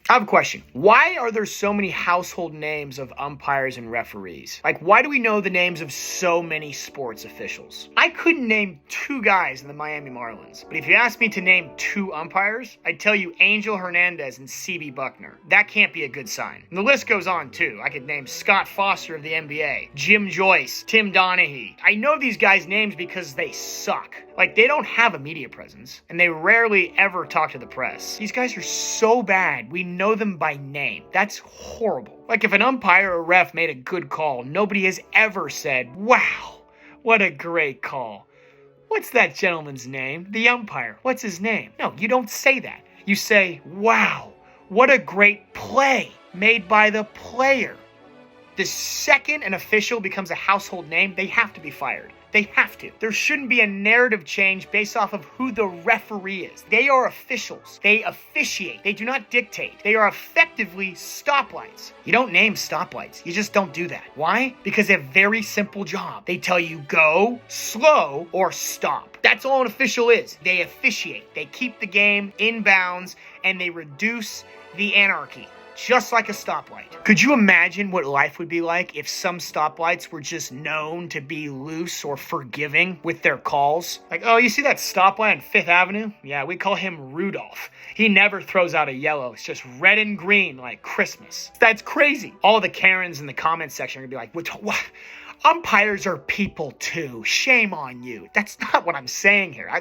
I have a question. Why are there so many household names of umpires and referees? Like, why do we know the names of so many sports officials? I couldn't name 2 guys in the Miami Marlins, but if you asked me to name 2 umpires, I'd tell you Angel Hernandez and C.B. Buckner. That can't be a good sign. And the list goes on, too. I could name Scott Foster of the NBA, Jim Joyce, Tim Donaghy. I know these guys' names because they suck. Like, they don't have a media presence, and they rarely ever talk to the press. These guys are so bad, we know them by name. That's horrible. Like, if an umpire or ref made a good call, nobody has ever said, "Wow, what a great call. What's that gentleman's name? The umpire. What's his name?" No, you don't say that. You say, "Wow, what a great play made by the player." The second an official becomes a household name, they have to be fired. They have to. There shouldn't be a narrative change based off of who the referee is. They are officials. They officiate. They do not dictate. They are effectively stoplights. You don't name stoplights. You just don't do that. Why? Because they have a very simple job. They tell you go, slow, or stop. That's all an official is. They officiate. They keep the game in bounds, and they reduce the anarchy. Just like a stoplight. Could you imagine what life would be like if some stoplights were just known to be loose or forgiving with their calls? Like, oh, you see that stoplight on 5th Avenue? Yeah, we call him Rudolph. He never throws out a yellow. It's just red and green like Christmas. That's crazy. All the Karens in the comment section are gonna be like, what? Umpires are people too. Shame on you. That's not what I'm saying here.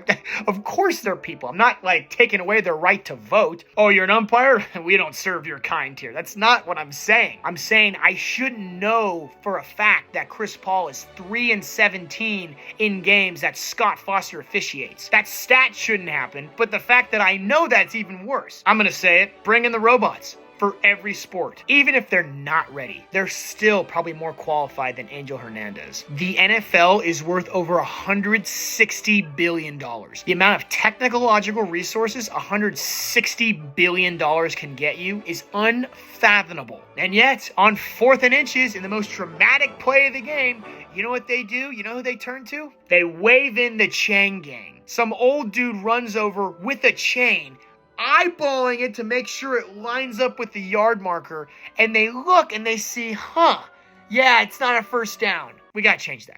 Of course they're people. I'm not like taking away their right to vote. Oh, you're an umpire? We don't serve your kind here. That's not what I'm saying. I'm saying I shouldn't know for a fact that Chris Paul is 3-17 in games that Scott Foster officiates. That stat shouldn't happen, but the fact that I know that's even worse. I'm gonna say it. Bring in the robots. For every sport. Even if they're not ready, they're still probably more qualified than Angel Hernandez. The NFL is worth over $160 billion. The amount of technological resources $160 billion can get you is unfathomable. And yet, on 4th and inches in the most dramatic play of the game, you know what they do? You know who they turn to? They wave in the chain gang. Some old dude runs over with a chain, eyeballing it to make sure it lines up with the yard marker, and they look and they see, yeah, it's not a first down. We gotta change that.